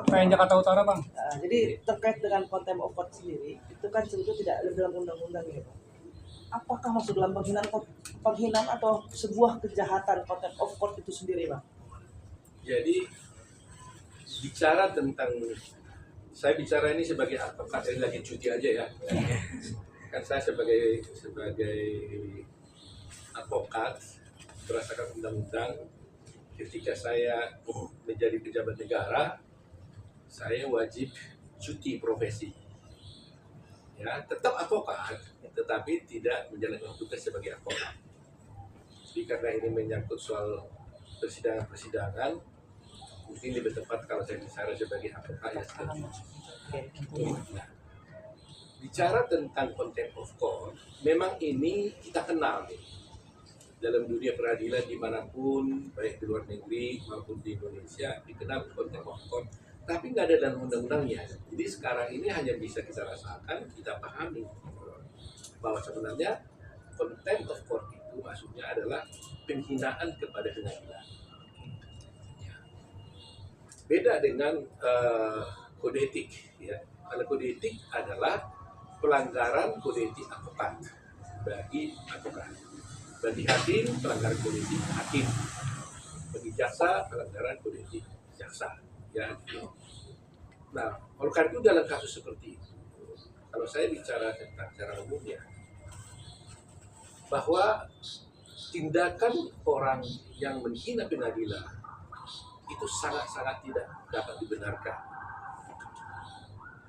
PN Jakarta Utara, Bang. Jadi terkait dengan contempt of court sendiri, itu kan sebetulnya tidak ada dalam undang-undang ya, Bang. Apakah masuk dalam penghinaan atau sebuah kejahatan contempt of court itu sendiri, Bang? Jadi bicara tentang, saya bicara ini sebagai advokat, ini lagi cuti aja ya. Kan saya sebagai advokat berdasarkan undang-undang, ketika saya menjadi pejabat negara, saya wajib cuti profesi. Ya, tetap advokat, tetapi tidak menjalankan tugas sebagai advokat. Jadi karena ini menyangkut soal persidangan, mungkin lebih tepat kalau saya bicara sebagai advokat ya seperti itu. Nah, bicara tentang contempt of court, memang ini kita kenal nih. Dalam dunia peradilan dimanapun, baik di luar negeri maupun di Indonesia, dikenal contempt of court. Tapi nggak ada dalam undang-undangnya. Jadi sekarang ini hanya bisa kita rasakan, kita pahami bahwa sebenarnya contempt of court itu maksudnya adalah penghinaan kepada pengadilan. Beda dengan kode etik. Ya. Kalau kode etik adalah pelanggaran kode etik advokat bagi advokat. Bagi hakim, pelanggaran kode etik hakim. Bagi jaksa, pelanggaran kode etik jaksa. Ya, gitu. Nah, oleh karena itu dalam kasus seperti itu, kalau saya bicara tentang secara umumnya, bahwa tindakan orang yang menghina pengadilan itu sangat-sangat tidak dapat dibenarkan,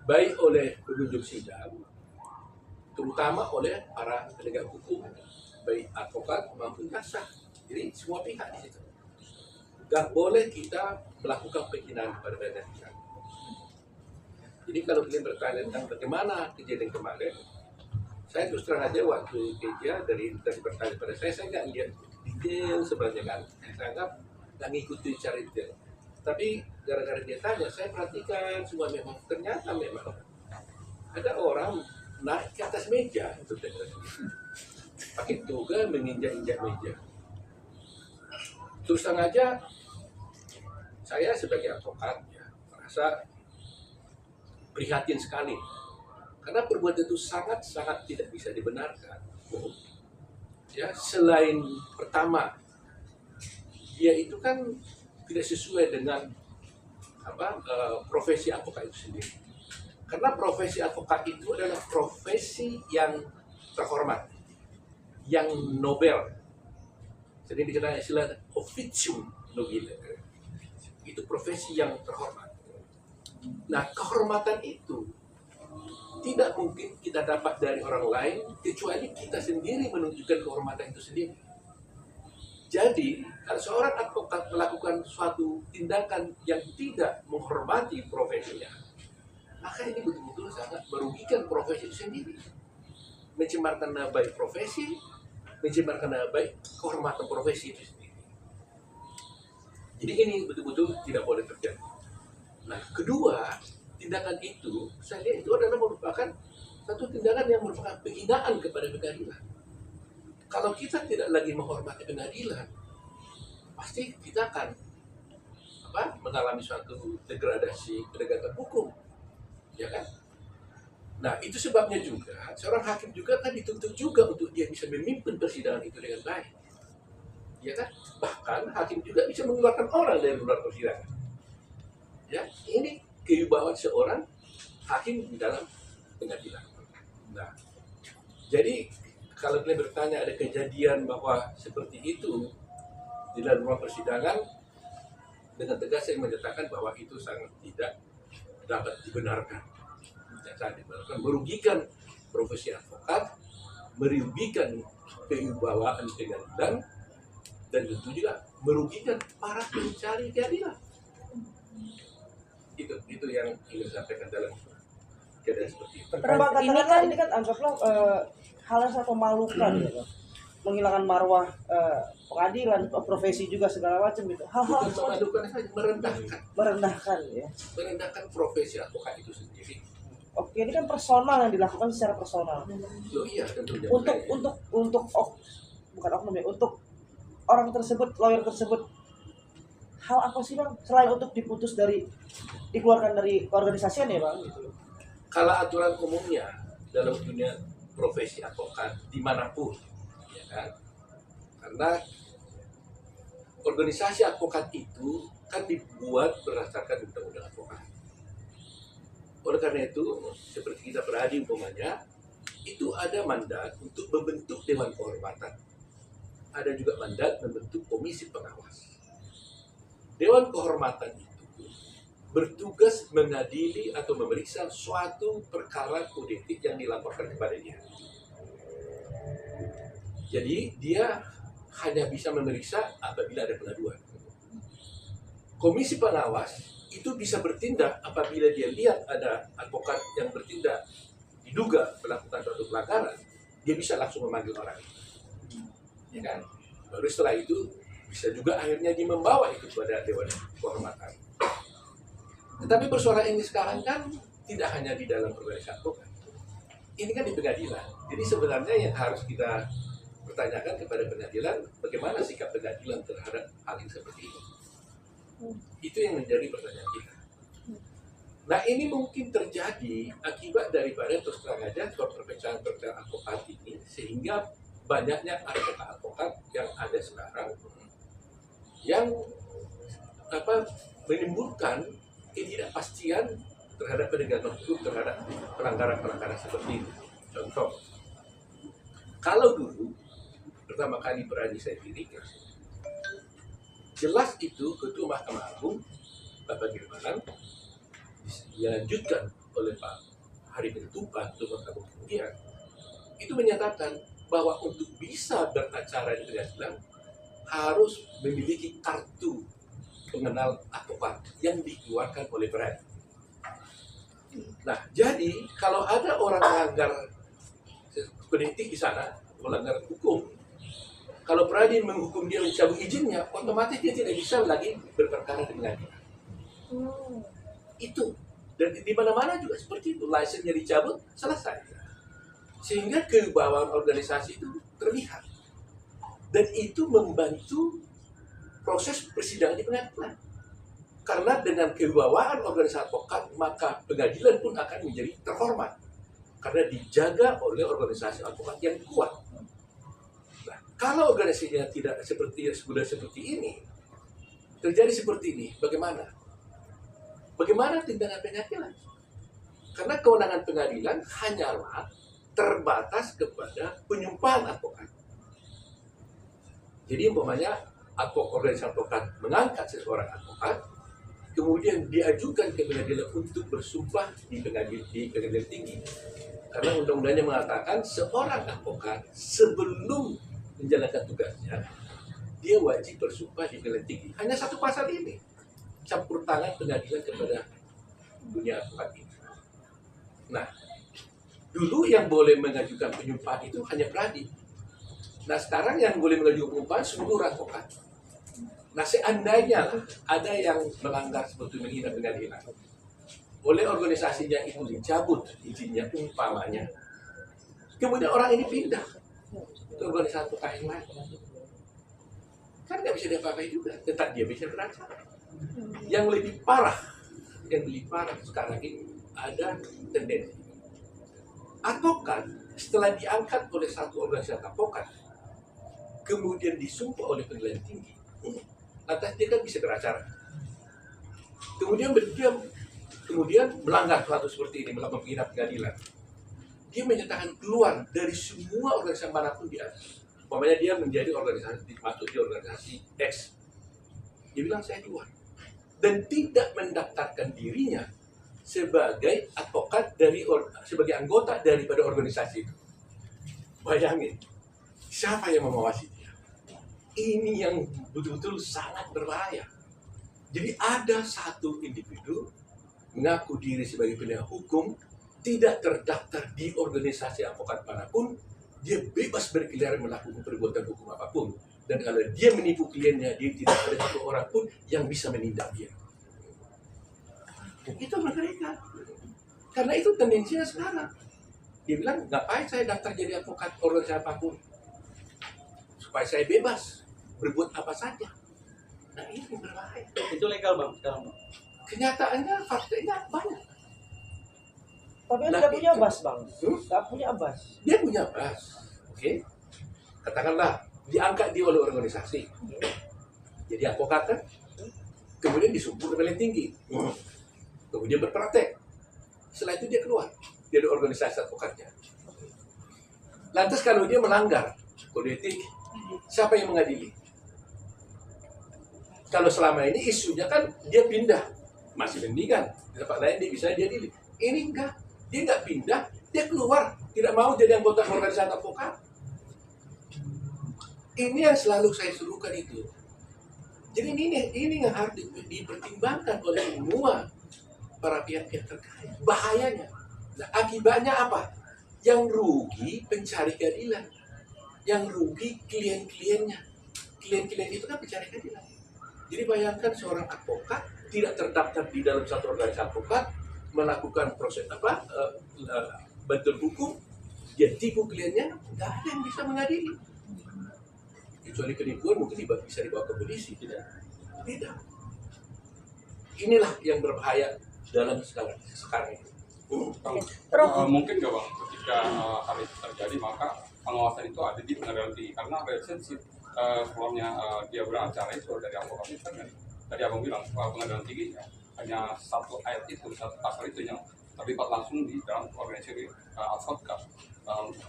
baik oleh pengunjung sidang, terutama oleh para penegak hukum, baik advokat maupun jaksa. Jadi semua pihak di situ. Gak boleh kita melakukan penghinaan kepada pengadilan. Jadi kalau kalian bertanya tentang bagaimana kejadian kemarin, saya terus terang aja waktu kerja dari bertanya pada saya nggak lihat detail sebenarnya kan. Saya anggap nggak ngikutin cara detail. Tapi gara-gara dia tanya, saya perhatikan semua memang ternyata memang ada orang naik ke atas meja itu pakai toga menginjak-injak meja. Terus terang aja, saya sebagai advokat ya, merasa prihatin sekali karena perbuatan itu sangat-sangat tidak bisa dibenarkan. Ya, selain pertama, dia itu kan tidak sesuai dengan profesi advokat itu sendiri. Karena profesi advokat itu adalah profesi yang terhormat, yang nobel. Jadi dikenal istilah officium nobile. Itu profesi yang terhormat. Nah, kehormatan itu tidak mungkin kita dapat dari orang lain kecuali kita sendiri menunjukkan kehormatan itu sendiri. Jadi, kalau seorang advokat melakukan suatu tindakan yang tidak menghormati profesinya, maka ini betul-betul sangat merugikan profesi itu sendiri. Mencemarkan nama baik profesi, mencemarkan nama baik kehormatan profesi itu sendiri. Jadi ini betul-betul tidak boleh terjadi. Nah, kedua, tindakan itu, saya lihat itu adalah merupakan satu tindakan yang merupakan penghinaan kepada pengadilan. Kalau kita tidak lagi menghormati pengadilan, pasti kita akan mengalami suatu degradasi penegakan hukum, ya kan? Nah, itu sebabnya juga seorang hakim juga kan dituntut juga untuk dia bisa memimpin persidangan itu dengan baik, ya kan? Bahkan hakim juga bisa mengeluarkan orang dari luar persidangan. Ya, ini kewibawaan seorang hakim di dalam pengadilan. Nah, jadi kalau kalian bertanya ada kejadian bahwa seperti itu di dalam ruang persidangan, dengan tegas saya menyatakan bahwa itu sangat tidak dapat dibenarkan. Tidak sangat dibenarkan, merugikan profesi advokat, merugikan kewibawaan pengadilan, dan tentu juga merugikan para pencari keadilan. Itu yang ingin saya sampaikan dalam keadaan seperti itu. Ini kan anggaplah hal yang sangat memalukan, ya, Bang. Menghilangkan marwah pengadilan, profesi juga segala macam itu. Hal-hal memalukan saja, merendahkan ya. Merendahkan profesi advokat itu sendiri. Oke, ini kan personal yang dilakukan secara personal. Loh iya, tentunya. Untuk bukan oknum ya, untuk orang tersebut, lawyer tersebut hal apa sih Bang selain untuk dikeluarkan dari keorganisasian ya Bang gitu loh. Kalau aturan umumnya dalam dunia profesi advokat dimanapun, ya kan? Karena organisasi advokat itu kan dibuat berdasarkan undang-undang advokat. Oleh karena itu, seperti kita beradi umpamanya, itu ada mandat untuk membentuk Dewan Kehormatan. Ada juga mandat membentuk komisi pengawas. Dewan Kehormatan itu bertugas mengadili atau memeriksa suatu perkara kode etik yang dilaporkan kepada dia. Jadi dia hanya bisa memeriksa apabila ada pengaduan. Komisi pengawas itu bisa bertindak apabila dia lihat ada advokat yang bertindak diduga melakukan suatu pelanggaran, dia bisa langsung memanggil orang itu. Ya kan? Baru setelah itu bisa juga akhirnya dia membawa itu kepada Dewan Kehormatan. Tetapi persoalan ini sekarang kan tidak hanya di dalam organisasi advokat. Ini kan di pengadilan. Jadi sebenarnya yang harus kita pertanyakan kepada pengadilan, bagaimana sikap pengadilan terhadap hal yang seperti ini. Itu yang menjadi pertanyaan kita. Nah ini mungkin terjadi akibat daripada terus terang aja perpecahan advokat ini, sehingga banyaknya advokat yang ada sekarang yang menimbulkan ketidakpastian terhadap penegakan hukum terhadap pelanggaran-pelanggaran seperti ini. Contoh, kalau dulu pertama kali berani saya dirikan, jelas itu Ketua Mahkamah Agung Bapak Girmanan dilanjutkan oleh Pak Hari Ketupat Ketua Mahkamah kemudian itu menyatakan bahwa untuk bisa beracara di pengadilan harus memiliki kartu pengenal advokat yang dikeluarkan oleh Peradi. Nah, jadi kalau ada orang melanggar kode etik di sana, melanggar hukum, kalau Peradi menghukum dia mencabut izinnya, otomatis dia tidak bisa lagi berperkara di pengadilan. Itu. Dan di mana-mana juga seperti itu. Lisensinya dicabut, selesai. Sehingga kewibawaan organisasi itu terlihat. Dan itu membantu proses persidangan di pengadilan. Karena dengan kewibawaan organisasi advokat, maka pengadilan pun akan menjadi terhormat. Karena dijaga oleh organisasi advokat yang kuat. Nah, kalau organisasinya tidak sudah seperti ini, terjadi seperti ini, bagaimana? Bagaimana tindakan pengadilan? Karena kewenangan pengadilan hanyalah terbatas kepada penyumpahan advokat. Jadi umpamanya organisasi advokat mengangkat seseorang advokat, kemudian diajukan ke pengadilan untuk bersumpah di pengadilan tinggi. Karena undang-undangnya mengatakan seorang advokat sebelum menjalankan tugasnya, dia wajib bersumpah di pengadilan tinggi. Hanya satu pasal ini, campur tangan pengadilan kepada dunia advokat ini. Nah, dulu yang boleh mengajukan penyumpahan itu hanya Peradi. Nah, sekarang yang boleh mengajukan penyumpahan seluruh advokat. Nah, seandainya ada yang melanggar seperti menghina pengadilan, oleh organisasinya itu dicabut izinnya umpamanya, kemudian orang ini pindah ke organisasi advokat yang lain, kan nggak bisa diapa-apain juga, tetap dia bisa beracara. Yang lebih parah sekarang ini ada tendensi advokat setelah diangkat oleh satu organisasi advokat, kemudian disumpah oleh pengadilan tinggi, lantas dia kan bisa beracara. Kemudian melanggar suatu seperti ini, melakukan menghina pengadilan. Dia menyatakan keluar dari semua organisasi manapun dia. Umpamanya dia menjadi organisasi, masuk di organisasi X. Dia bilang saya keluar. Dan tidak mendaftarkan dirinya sebagai advokat sebagai anggota daripada organisasi itu. Bayangin, siapa yang mengawasi dia? Ini yang betul-betul sangat berbahaya. Jadi ada satu individu mengaku diri sebagai penegak hukum, tidak terdaftar di organisasi advokat manapun, dia bebas berkeliaran melakukan perbuatan hukum apapun. Dan kalau dia menipu kliennya, dia tidak ada satu orang pun yang bisa menindak dia. Itu mereka. Karena itu tendensinya sekarang. Dia bilang, ngapain saya daftar jadi advokat organisasi apapun? Supaya saya bebas berbuat apa saja. Nah ini berbahaya. Itu legal bang sekarang bang. Kenyataannya, faktanya banyak. Tapi kan Nah, tidak punya itu- bas bang, nggak punya bas. Dia punya bas, oke? Katakanlah diangkat dia oleh organisasi, jadi advokat kan, kemudian disumpah ke paling tinggi, kemudian berpraktek. Setelah itu dia keluar dari organisasi advokatnya. Lantas kalau dia melanggar kode etik, siapa yang mengadili? Kalau selama ini isunya kan dia pindah, masih mendingan di tempat lain dia bisa diadili. Ini enggak, dia nggak pindah, dia keluar, tidak mau jadi anggota organisasi advokat. Ini yang selalu saya suruhkan itu. Jadi ini yang harus dipertimbangkan oleh semua para pihak-pihak terkait. Bahayanya. Nah, akibatnya apa? Yang rugi pencari keadilan. Yang rugi klien-kliennya. Klien-klien itu kan pencari keadilan. Jadi bayangkan seorang advokat tidak terdaftar di dalam satu organisasi advokat, melakukan proses bantuan hukum, dia tipu kliennya, nggak ada yang bisa mengadili. Kecuali penipuan mungkin bisa dibawa ke polisi, tidak. Inilah yang berbahaya dalam sekarang ini. Mungkin nggak bang, ketika hal itu terjadi maka pengawasan itu ada di pengadilan tinggi karena relationship keluarnya dia beracara itu dari advokat itu kan tadi abang bilang pengadilan tinggi hanya satu ayat itu, satu pasal itu yang terlibat langsung di dalam organisasi advokat.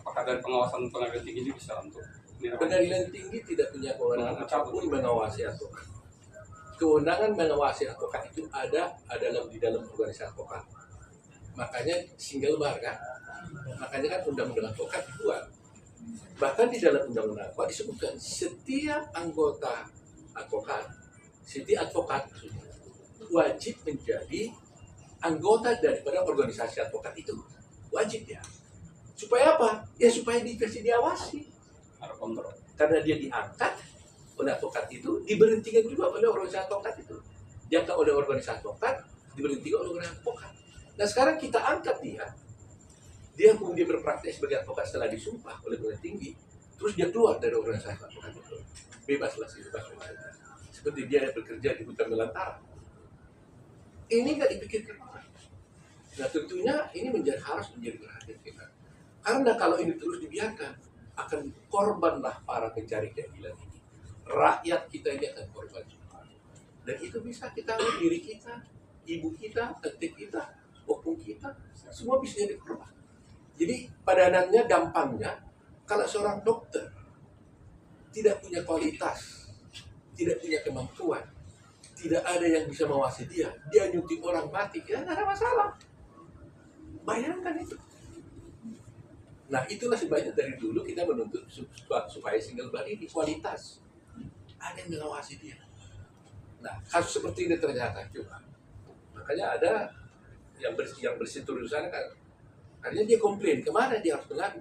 Apakah dari pengawasan pengadilan tinggi ini bisa untuk Pengadilan tinggi tidak punya kewenangan apapun mengawasi advokat. Kewenangan mengawasi advokat itu ada di dalam organisasi advokat. Makanya single bar kan. Makanya kan undang-undang advokat dibuat. Bahkan di dalam undang-undang advokat disebutkan setiap anggota advokat, setiap advokat wajib menjadi anggota daripada organisasi advokat itu. Wajib ya. Supaya apa? Ya supaya diawasi. ada kontrol? Karena dia diangkat oleh advokat itu, diberhentikan juga oleh organisasi advokat itu. Diangkat oleh organisasi advokat, diberhentikan oleh organisasi advokat. Nah sekarang kita angkat dia kemudian berpraktek sebagai advokat setelah disumpah oleh pengadilan tinggi, terus dia keluar dari organisasi advokat itu, bebaslah bebas. Seperti dia yang bekerja di hutan belantara. Ini nggak dipikirkan orang. Nah tentunya ini harus menjadi perhatian kita. Karena kalau ini terus dibiarkan, akan korbanlah para pencari keadilan ini. Rakyat kita ini akan korban. Dan itu bisa kita diri kita, ibu kita, adik kita, opung kita, semua bisa jadi korban. Jadi padanannya, gampangnya, kalau seorang dokter tidak punya kualitas, tidak punya kemampuan, tidak ada yang bisa mengawasi dia nyuntik orang mati, ya nggak ada masalah. Bayangkan itu. Nah itulah sebabnya dari dulu kita menuntut supaya single bar ini kualitas. Ada yang mengawasi dia. Nah kasus seperti ini ternyata juga. Makanya ada yang bersentuhan di sana kan. Akhirnya dia komplain, kemana dia harus mengadu.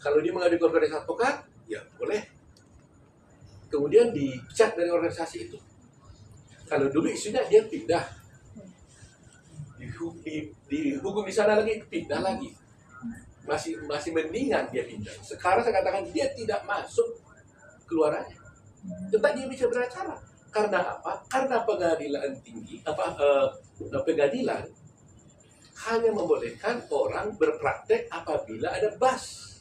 Kalau dia mengadu ke organisasi advokat, ya boleh. Kemudian dipecat dari organisasi itu. Kalau dulu isunya dia pindah. Dihukum di sana lagi, pindah lagi. Masih mendingan dia pindah. Sekarang saya katakan dia tidak masuk keluarannya. Tetap dia bisa beracara. Karena apa? Karena pengadilan tinggi, pengadilan hanya membolehkan orang berpraktek apabila ada bas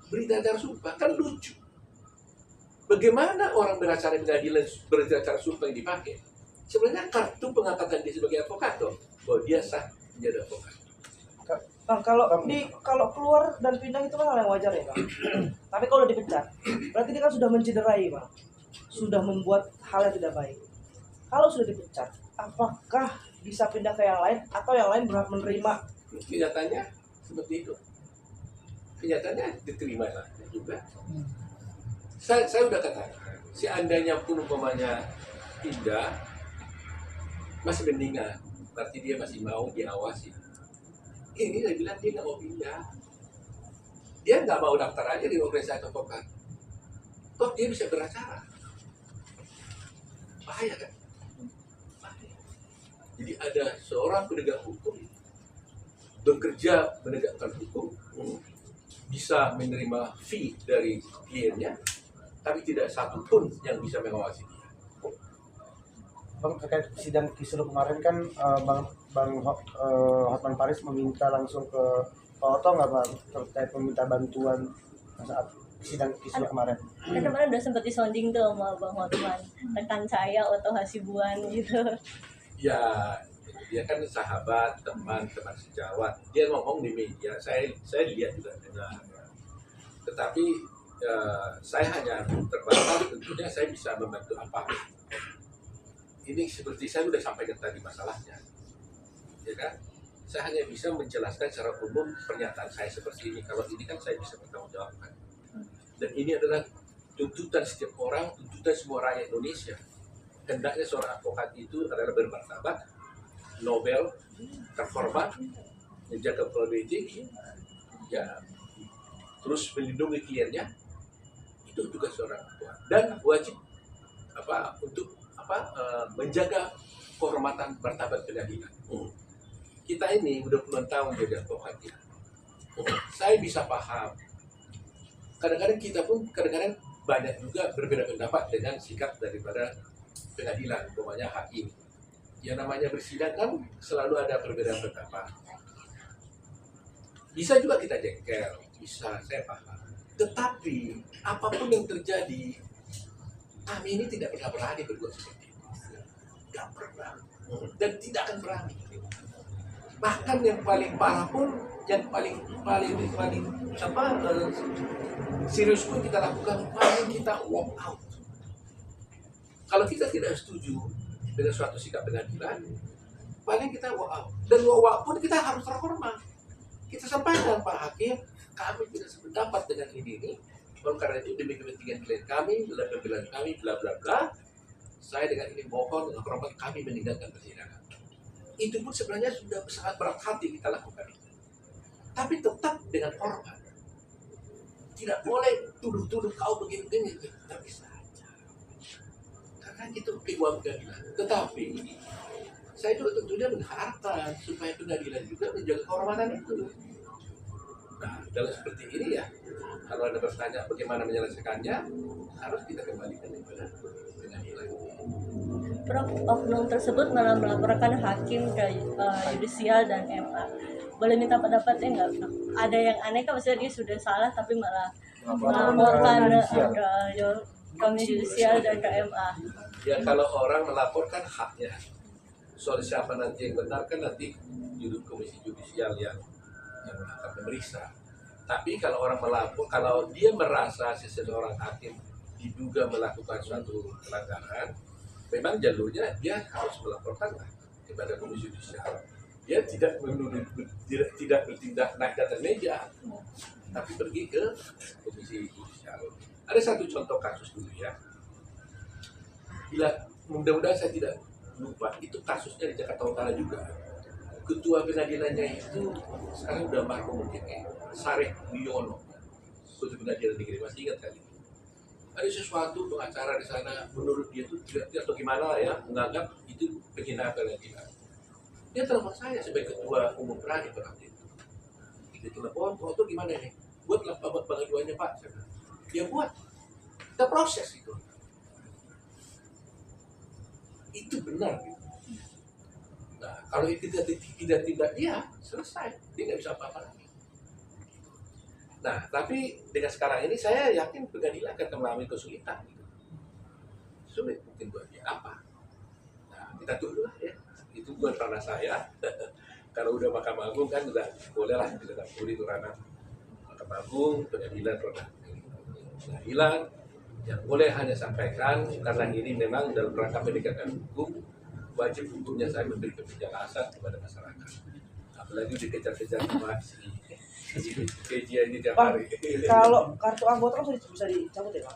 berita acara sumpah. Kan lucu. Bagaimana orang beracara di pengadilan berita acara sumpah yang dipakai? Sebenarnya kartu pengangkatan dia sebagai advokat tuh, bahwa dia sah menjadi advokat. Bang, kalau keluar dan pindah itu kan hal yang wajar ya, Bang. Tapi kalau dipecat, berarti dia kan sudah mencederai, Bang. Sudah membuat hal yang tidak baik. Kalau sudah dipecat, apakah bisa pindah ke yang lain atau yang lain berhak menerima? Kenyataannya seperti itu. Kenyataannya diterima lah juga. Saya udah katakan, seandainya pun umpamanya pindah, masih mendingan. Berarti dia masih mau diawasi. Ini saya bilang dia nggak mau pindah. Dia nggak mau daftar aja di organisasi advokat. Toh dia bisa beracara. Bahaya kan? Bahaya. Jadi ada seorang penegak hukum bekerja menegakkan hukum, bisa menerima fee dari kliennya, tapi tidak satu pun yang bisa mengawasi dia. Bang, terkait sidang kisruh kemarin kan Hotman Paris meminta langsung ke Pak Oto nggak Bang terkait meminta bantuan saat sidang kisruh kemarin? Kan kemarin udah sempet disonding tuh sama Bang Hotman, rekan saya Oto Hasibuan gitu. Ya, dia kan sahabat, teman sejawat. Dia ngomong di media, saya lihat juga dengar. Tetapi saya hanya terbatas, tentunya saya bisa membantu apa. Ini seperti saya sudah sampaikan tadi masalahnya, ya kan? Saya hanya bisa menjelaskan secara umum pernyataan saya seperti ini. Kalau ini kan saya bisa bertanggung jawabkan. Dan ini adalah tuntutan setiap orang, tuntutan semua rakyat Indonesia. Hendaknya seorang advokat itu adalah bermartabat, Nobel, terhormat, menjaga kode etik, ya, terus melindungi kliennya. Itu juga seorang advokat. Dan wajib untuk menjaga kehormatan martabat pengadilan. Kita ini udah puluhan tahun jadi advokat ya. Saya bisa paham. Kadang-kadang kita pun banyak juga berbeda pendapat dengan sikap daripada pengadilan, umpamanya hakim. Yang namanya bersidang kan selalu ada perbedaan pendapat. Bisa juga kita jengkel, bisa, saya paham. Tetapi apapun yang terjadi, kami ini tidak pernah berani berbuat seperti itu. Tidak pernah. Dan tidak akan berani. Bahkan yang paling parah pun, yang paling serius pun kita lakukan, paling kita walk out. Kalau kita tidak setuju dengan suatu sikap pengadilan, paling kita walk out. Dan walk out pun kita harus terhormat. Kita sampaikan, Pak Hakim, kami tidak sependapat dengan ini. Oleh karena itu demi kepentingan klien kami, dalam pembelaan kami, bla bla bla, saya dengan ini mohon dengan hormat kami meninggalkan persidangan. Itu pun sebenarnya sudah sangat berat hati kita lakukan itu. Tapi tetap dengan hormat. Tidak boleh tuduh-tuduh kau begini-begini, tidak bisa. Karena itu keluar pengadilan. Tetapi saya juga tentunya mengharapkan supaya pengadilan juga menjaga kehormatan itu. Nah, dalam seperti ini ya, kalau ada bertanya bagaimana menyelesaikannya, harus kita kembalikan kepada pengadilan. Prof, oknum tersebut malah melaporkan hakim ke yudisial dan MA. Boleh minta pendapatnya nggak, Prof? Ada yang aneh kan, maksudnya dia sudah salah tapi malah melaporkan ke yudisial dan ke MA. Ya kalau orang melaporkan haknya, soal siapa nanti yang benar kan nanti komisi yudisial yang akan memeriksa. Tapi kalau orang melapor, kalau dia merasa seseorang hakim diduga melakukan suatu pelanggaran, memang jalurnya dia harus melaporkan kepada komisi yudisial. Dia tidak bertindak naik ke atas meja, tapi pergi ke komisi yudisial. Ada satu contoh kasus dulu ya. Bila mudah-mudahan saya tidak lupa, itu kasusnya di Jakarta Utara juga. Ketua pengadilannya itu sekarang udah marhum mungkin Sareh Wiono, Ketua Pengadilan Negeri, masih ingat kali? Ada sesuatu pengacara di sana menurut dia itu tidak atau gimana lah ya, menganggap itu penghinaan pengadilan. Dia telepon saya sebagai ketua umum peradi pada waktu itu. Dia telepon, itu gimana nih? Buatlah pengaduannya Pak. Dia buat, kita proses itu. Itu benar. Gitu. Nah, kalau itu tidak dia selesai, dia nggak bisa apa-apa lagi. Nah, tapi dengan sekarang ini saya yakin pengadilan akan mengalami kesulitan. Gitu. Sulit mungkin buat dia apa? Nah, kita tunggu lah ya. Itu bukan ranah saya. Kalau udah Mahkamah Agung kan udah boleh lah kita tampuri itu ranah Mahkamah Agung, pengadilan ranah pengadilan. Yang boleh hanya sampaikan karena ini memang dalam rangka penegakan hukum, wajib hukumnya saya memberi penjelasan kepada masyarakat. Apalagi dikejar-kejar sama si PJ ini tiap hari. Kalau kartu anggota kan bisa dicabut ya Pak?